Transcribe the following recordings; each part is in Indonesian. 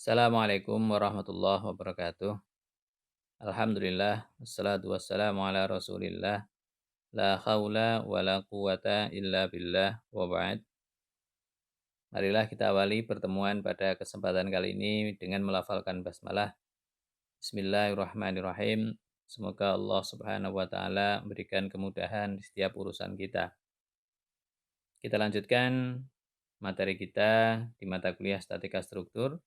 Assalamualaikum warahmatullahi wabarakatuh. Alhamdulillah, wassalatu wassalamu ala rasulillah, la haula wa la quwata illa billah, wa ba'd. Marilah kita awali pertemuan pada kesempatan kali ini dengan melafalkan basmalah. Bismillahirrahmanirrahim. Semoga Allah subhanahu wa ta'ala memberikan kemudahan di setiap urusan kita. Kita lanjutkan materi kita di mata kuliah statika struktur.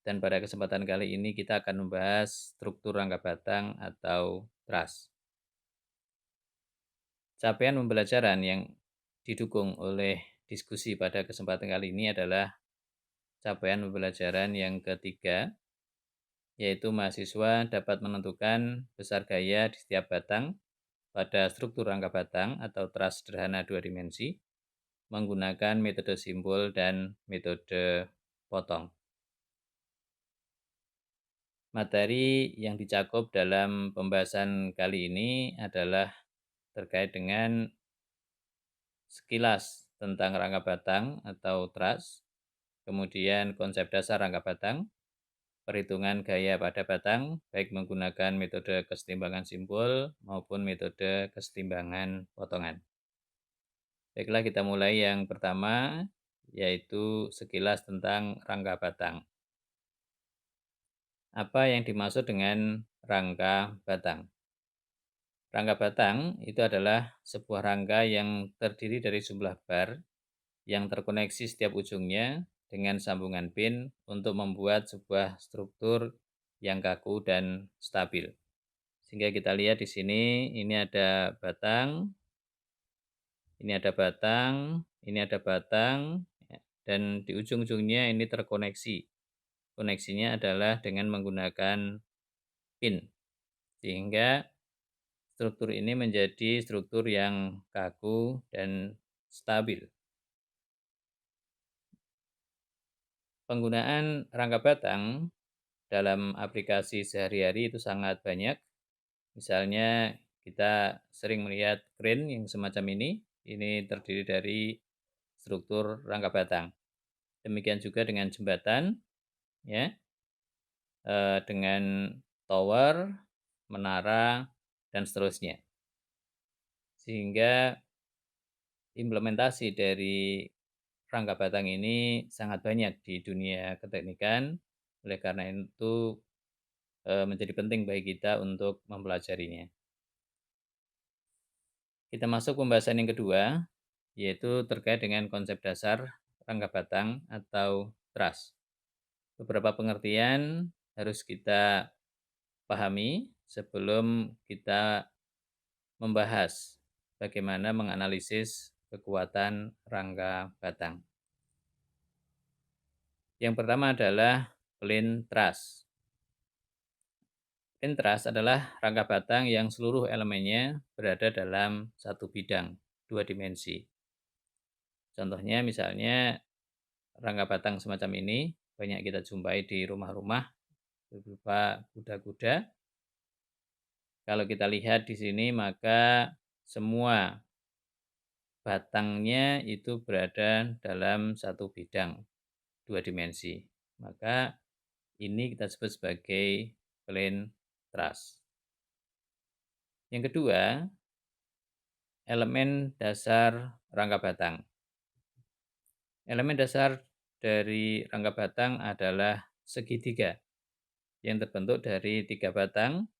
Dan pada kesempatan kali ini kita akan membahas struktur rangka batang atau truss. Capaian pembelajaran yang didukung oleh diskusi pada kesempatan kali ini adalah capaian pembelajaran yang ketiga, yaitu mahasiswa dapat menentukan besar gaya di setiap batang pada struktur rangka batang atau truss sederhana dua dimensi menggunakan metode simbol dan metode potong. Materi yang dicakup dalam pembahasan kali ini adalah terkait dengan sekilas tentang rangka batang atau truss, kemudian konsep dasar rangka batang, perhitungan gaya pada batang, baik menggunakan metode kesetimbangan simbol maupun metode kesetimbangan potongan. Baiklah, kita mulai yang pertama, yaitu sekilas tentang rangka batang. Apa yang dimaksud dengan rangka batang? Rangka batang itu adalah sebuah rangka yang terdiri dari jumlah bar yang terkoneksi setiap ujungnya dengan sambungan pin untuk membuat sebuah struktur yang kaku dan stabil. Sehingga kita lihat di sini, ini ada batang, ini ada batang, ini ada batang, dan di ujung-ujungnya ini terkoneksi. Koneksinya adalah dengan menggunakan pin, sehingga struktur ini menjadi struktur yang kaku dan stabil. Penggunaan rangka batang dalam aplikasi sehari-hari itu sangat banyak. Misalnya kita sering melihat crane yang semacam ini terdiri dari struktur rangka batang. Demikian juga dengan jembatan, ya, dengan tower, menara, dan seterusnya. Sehingga implementasi dari rangka batang ini sangat banyak di dunia keteknikan, oleh karena itu menjadi penting bagi kita untuk mempelajarinya. Kita masuk pembahasan yang kedua, yaitu terkait dengan konsep dasar rangka batang atau truss. Beberapa pengertian harus kita pahami sebelum kita membahas bagaimana menganalisis kekuatan rangka batang. Yang pertama adalah plain truss. Plain truss adalah rangka batang yang seluruh elemennya berada dalam satu bidang, dua dimensi. Contohnya misalnya rangka batang semacam ini banyak kita jumpai di rumah-rumah berupa kuda-kuda. Kalau kita lihat di sini maka semua batangnya itu berada dalam satu bidang, dua dimensi. Maka ini kita sebut sebagai plain truss. Yang kedua, elemen dasar rangka batang. Elemen dasar dari rangka batang adalah segitiga yang terbentuk dari 3 batang,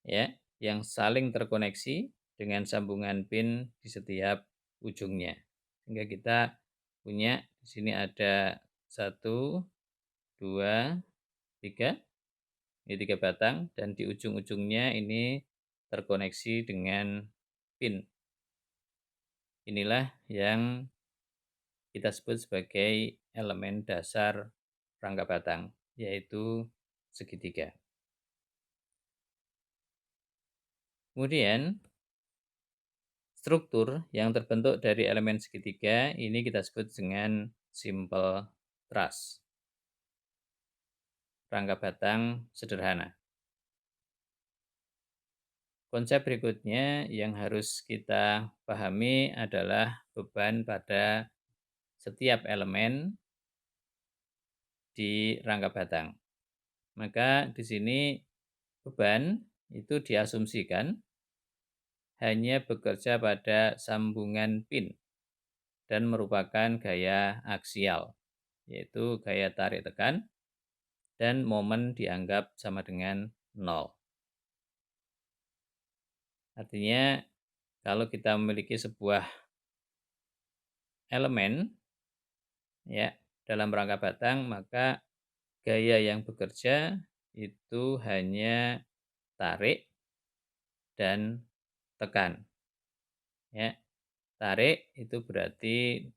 ya, yang saling terkoneksi dengan sambungan pin di setiap ujungnya. Sehingga kita punya di sini ada 1, 2, 3. Ini 3 batang dan di ujung-ujungnya ini terkoneksi dengan pin. Inilah yang kita sebut sebagai elemen dasar rangka batang, yaitu segitiga. Kemudian, struktur yang terbentuk dari elemen segitiga ini kita sebut dengan simple truss, rangka batang sederhana. Konsep berikutnya yang harus kita pahami adalah beban pada setiap elemen di rangka batang. Maka di sini beban itu diasumsikan hanya bekerja pada sambungan pin dan merupakan gaya aksial, yaitu gaya tarik tekan dan momen dianggap sama dengan nol. Artinya kalau kita memiliki sebuah elemen ya dalam rangka batang, maka gaya yang bekerja itu hanya tarik dan tekan ya. Tarik itu berarti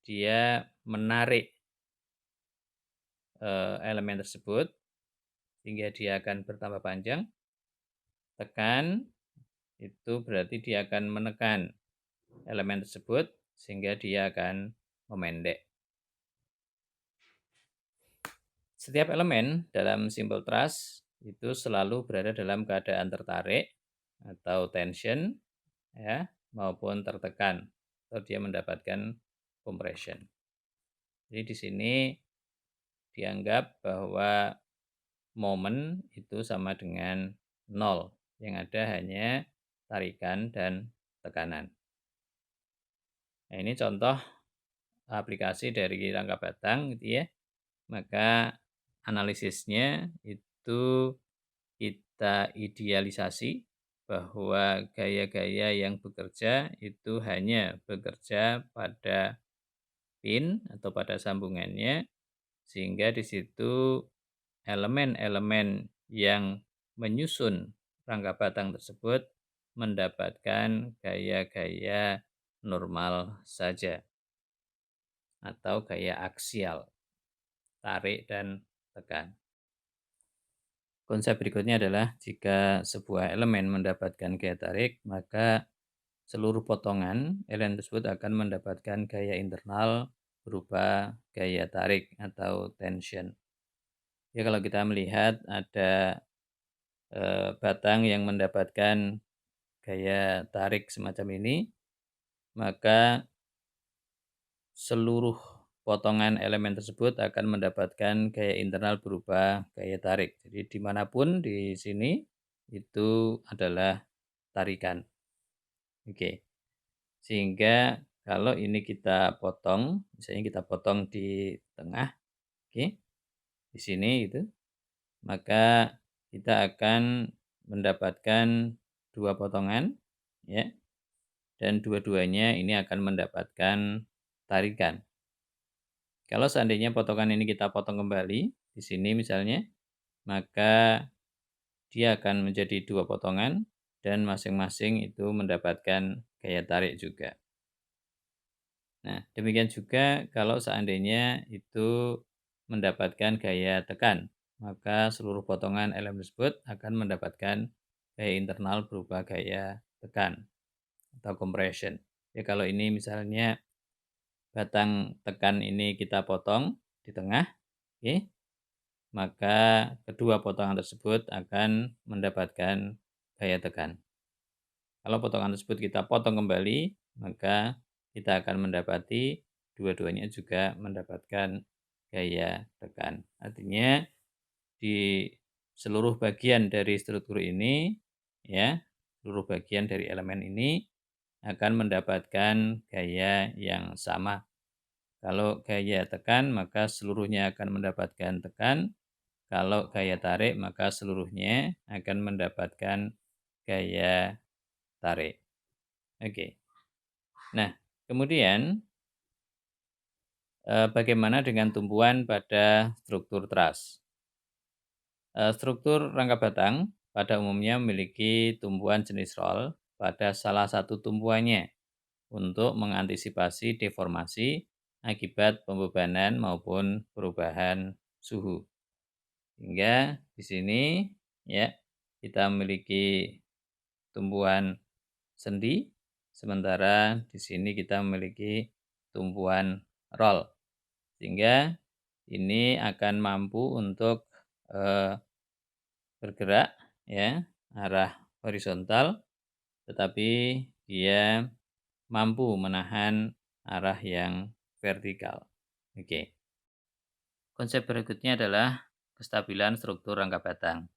dia menarik elemen tersebut sehingga dia akan bertambah panjang. Tekan itu berarti dia akan menekan elemen tersebut sehingga dia akan memendek. Setiap elemen dalam simple truss itu selalu berada dalam keadaan tertarik atau tension ya, maupun tertekan atau dia mendapatkan compression. Jadi di sini dianggap bahwa momen itu sama dengan nol, yang ada hanya tarikan dan tekanan. Nah, ini contoh aplikasi dari rangka batang gitu ya. Maka analisisnya itu kita idealisasi bahwa gaya-gaya yang bekerja itu hanya bekerja pada pin atau pada sambungannya, sehingga di situ elemen-elemen yang menyusun rangka batang tersebut mendapatkan gaya-gaya normal saja atau gaya aksial, tarik dan tekan. Konsep berikutnya adalah jika sebuah elemen mendapatkan gaya tarik, maka seluruh potongan elemen tersebut akan mendapatkan gaya internal berupa gaya tarik atau tension. Ya, kalau kita melihat ada batang yang mendapatkan gaya tarik semacam ini, maka seluruh potongan elemen tersebut akan mendapatkan gaya internal berupa gaya tarik. Jadi dimanapun di sini itu adalah tarikan. Oke, sehingga kalau ini kita potong, misalnya kita potong di tengah, oke, di sini itu, maka kita akan mendapatkan dua potongan, ya, dan dua-duanya ini akan mendapatkan tarikan. Kalau seandainya potongan ini kita potong kembali, di sini misalnya, maka dia akan menjadi dua potongan dan masing-masing itu mendapatkan gaya tarik juga. Nah, demikian juga kalau seandainya itu mendapatkan gaya tekan, maka seluruh potongan elemen tersebut akan mendapatkan gaya internal berupa gaya tekan atau compression. Ya, kalau ini misalnya batang tekan ini kita potong di tengah, oke, maka kedua potongan tersebut akan mendapatkan gaya tekan. Kalau potongan tersebut kita potong kembali, maka kita akan mendapati dua-duanya juga mendapatkan gaya tekan. Artinya di seluruh bagian dari struktur ini, ya, seluruh bagian dari elemen ini akan mendapatkan gaya yang sama. Kalau gaya tekan, maka seluruhnya akan mendapatkan tekan. Kalau gaya tarik, maka seluruhnya akan mendapatkan gaya tarik. Oke. Nah, kemudian bagaimana dengan tumpuan pada struktur truss? Struktur rangka batang pada umumnya memiliki tumpuan jenis roll pada salah satu tumpuannya untuk mengantisipasi deformasi akibat pembebanan maupun perubahan suhu. Hingga di sini ya kita memiliki tumpuan sendi, sementara di sini kita memiliki tumpuan roll. Sehingga ini akan mampu untuk bergerak ya arah horizontal, tetapi dia mampu menahan arah yang vertikal. Oke. Konsep berikutnya adalah kestabilan struktur rangka batang.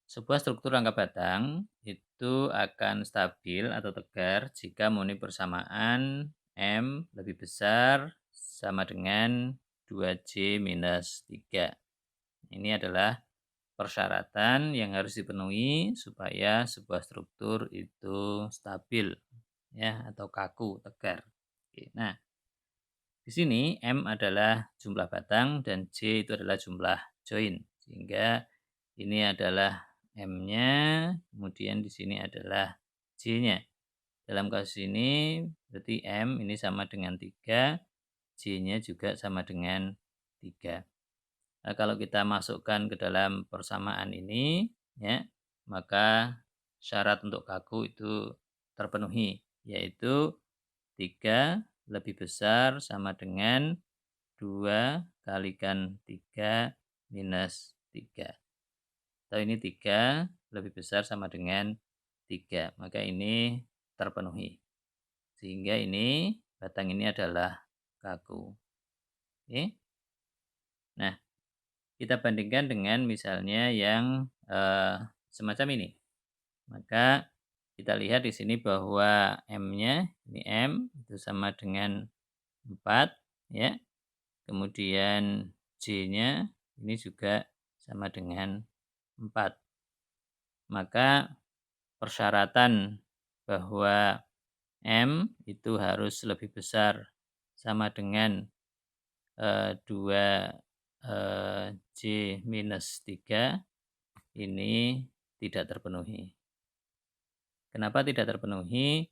Sebuah struktur rangka batang itu akan stabil atau tegar jika memenuhi persamaan M lebih besar sama dengan 2J minus 3. Ini adalah persyaratan yang harus dipenuhi supaya sebuah struktur itu stabil ya atau kaku, tegar. Oke, nah, di sini M adalah jumlah batang dan J itu adalah jumlah join. Sehingga ini adalah M-nya, kemudian di sini adalah J-nya. Dalam kasus ini berarti M ini sama dengan 3, J-nya juga sama dengan 3. Nah, kalau kita masukkan ke dalam persamaan ini, ya, maka syarat untuk kaku itu terpenuhi, yaitu 3 lebih besar sama dengan 2 kalikan 3 minus 3. Atau ini 3 lebih besar sama dengan 3. Maka ini terpenuhi. Sehingga ini batang ini adalah kaku. Oke. Nah, kita bandingkan dengan misalnya yang semacam ini. Maka kita lihat di sini bahwa M-nya, ini M itu sama dengan 4 ya. Kemudian J-nya ini juga sama dengan 4. Maka persyaratan bahwa M itu harus lebih besar sama dengan 2 J minus 3 ini tidak terpenuhi. Kenapa tidak terpenuhi?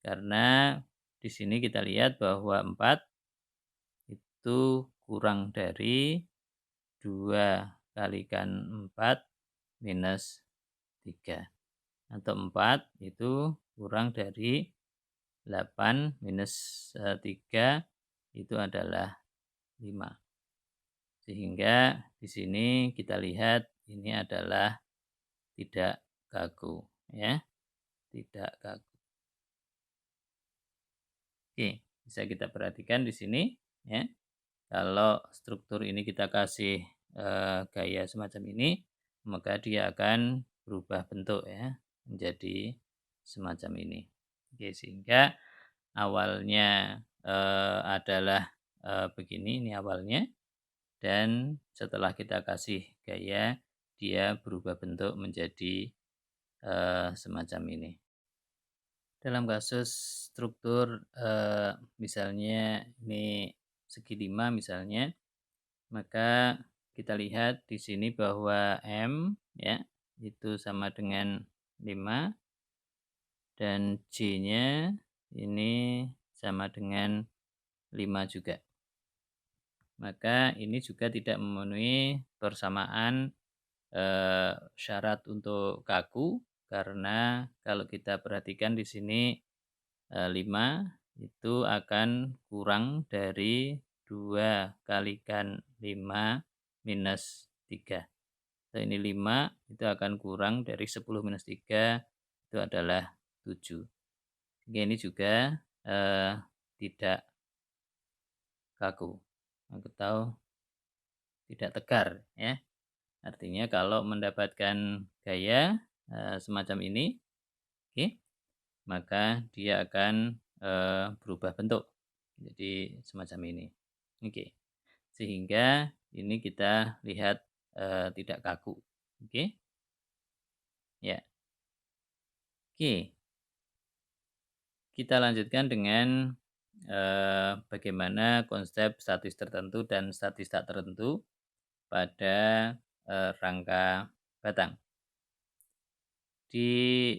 Karena di sini kita lihat bahwa 4 itu kurang dari 2 kalikan 4 minus 3. Atau 4 itu kurang dari 8 minus 3 itu adalah 5. Sehingga di sini kita lihat ini adalah tidak kaku ya, tidak kaku. Oke, bisa kita perhatikan di sini ya. Kalau struktur ini kita kasih gaya semacam ini, maka dia akan berubah bentuk ya menjadi semacam ini. Oke, sehingga awalnya adalah begini, ini awalnya, dan setelah kita kasih gaya dia berubah bentuk menjadi semacam ini. Dalam kasus struktur misalnya ini segi 5 misalnya, maka kita lihat di sini bahwa M ya itu sama dengan 5 dan J-nya ini sama dengan 5 juga. Maka ini juga tidak memenuhi persamaan syarat untuk kaku, karena kalau kita perhatikan di sini 5 itu akan kurang dari 2 kalikan 5 minus 3. Atau ini 5 itu akan kurang dari 10 minus 3 itu adalah 7. Sehingga ini juga tidak kaku atau tidak tegar ya. Artinya kalau mendapatkan gaya semacam ini, oke, maka dia akan berubah bentuk jadi semacam ini. Oke. Sehingga ini kita lihat tidak kaku. Oke. Ya. Oke. Kita lanjutkan dengan bagaimana konsep statis tertentu dan statis tak tertentu pada rangka batang. Di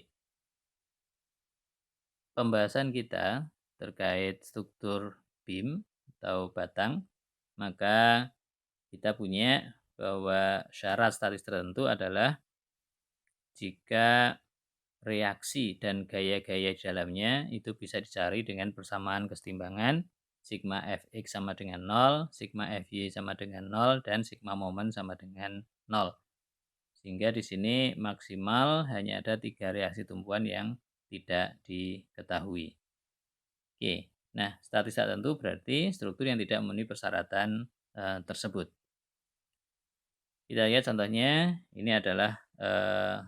pembahasan kita terkait struktur beam atau batang, maka kita punya bahwa syarat statis tertentu adalah jika reaksi dan gaya-gaya di dalamnya itu bisa dicari dengan persamaan kesetimbangan sigma Fx sama dengan 0, sigma Fy sama dengan 0, dan sigma momen sama dengan 0. Sehingga di sini maksimal hanya ada 3 reaksi tumpuan yang tidak diketahui. Oke, nah statis tak tentu berarti struktur yang tidak memenuhi persyaratan tersebut. Kita lihat contohnya, ini adalah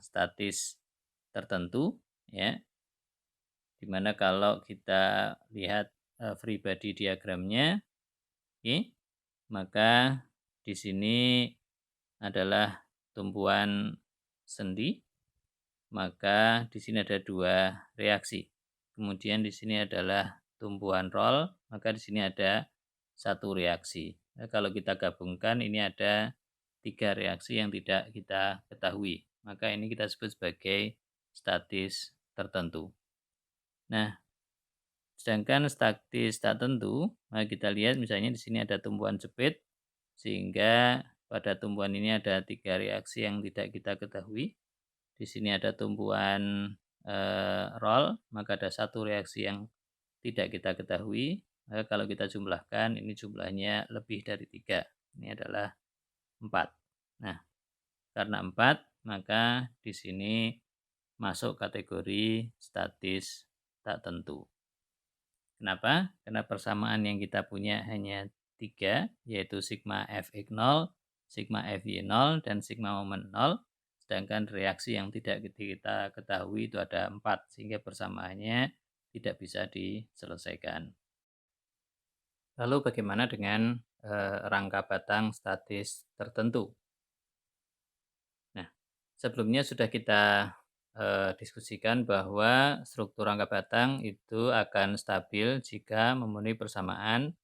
statis tertentu, ya, dimana kalau kita lihat free body diagramnya, oke, maka di sini adalah tumpuan sendi, maka di sini ada dua reaksi. Kemudian di sini adalah tumpuan roll, maka di sini ada satu reaksi. Nah, kalau kita gabungkan ini ada tiga reaksi yang tidak kita ketahui. Maka ini kita sebut sebagai statis tertentu. Nah, sedangkan statis tak tentu, maka kita lihat misalnya di sini ada tumpuan jepit, sehingga pada tumpuan ini ada tiga reaksi yang tidak kita ketahui. Di sini ada tumpuan roll, maka ada satu reaksi yang tidak kita ketahui. Maka kalau kita jumlahkan, ini jumlahnya lebih dari 3. Ini adalah 4. Nah, karena 4, maka di sini masuk kategori statis tak tentu. Kenapa? Karena persamaan yang kita punya hanya 3, yaitu sigma Fx0, sigma Fy0, dan sigma momen 0. Sedangkan reaksi yang tidak kita ketahui itu ada 4, sehingga persamaannya tidak bisa diselesaikan. Lalu bagaimana dengan rangka batang statis tertentu? Nah, sebelumnya sudah kita diskusikan bahwa struktur rangka batang itu akan stabil jika memenuhi persamaan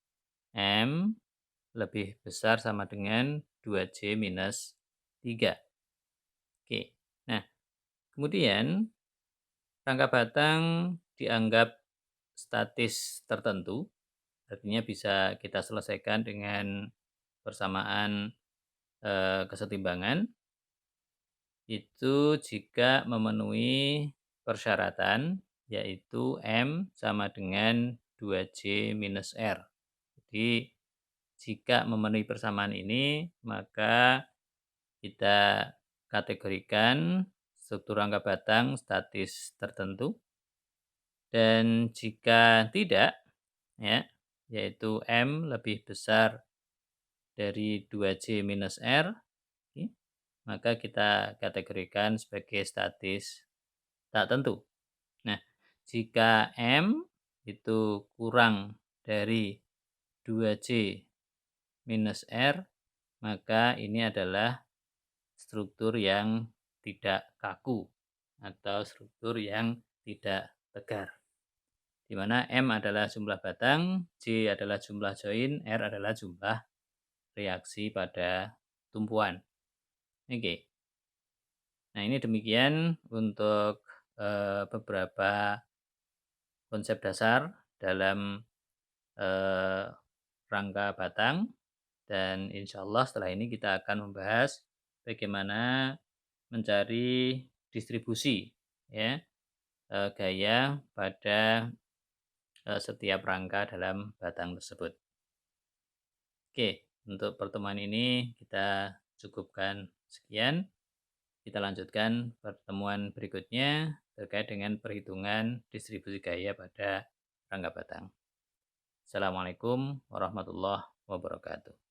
M lebih besar sama dengan 2J minus 3. Oke. Nah, kemudian rangka batang dianggap statis tertentu, artinya bisa kita selesaikan dengan persamaan kesetimbangan itu jika memenuhi persyaratan, yaitu M sama dengan 2J minus R. Jadi jika memenuhi persamaan ini, maka kita kategorikan struktur rangka batang statis tertentu. Dan jika tidak, ya, yaitu M lebih besar dari 2J minus R, maka kita kategorikan sebagai statis tak tentu. Nah, jika M itu kurang dari 2J minus R, maka ini adalah struktur yang tidak kaku atau struktur yang tidak tegar. Di mana M adalah jumlah batang, J adalah jumlah join, R adalah jumlah reaksi pada tumpuan. Oke. Nah, ini demikian untuk beberapa konsep dasar dalam rangka batang, dan insya Allah setelah ini kita akan membahas bagaimana mencari distribusi, ya, gaya pada setiap rangka dalam batang tersebut. Oke, untuk pertemuan ini kita cukupkan sekian. Kita lanjutkan pertemuan berikutnya terkait dengan perhitungan distribusi gaya pada rangka batang. Assalamualaikum warahmatullahi wabarakatuh.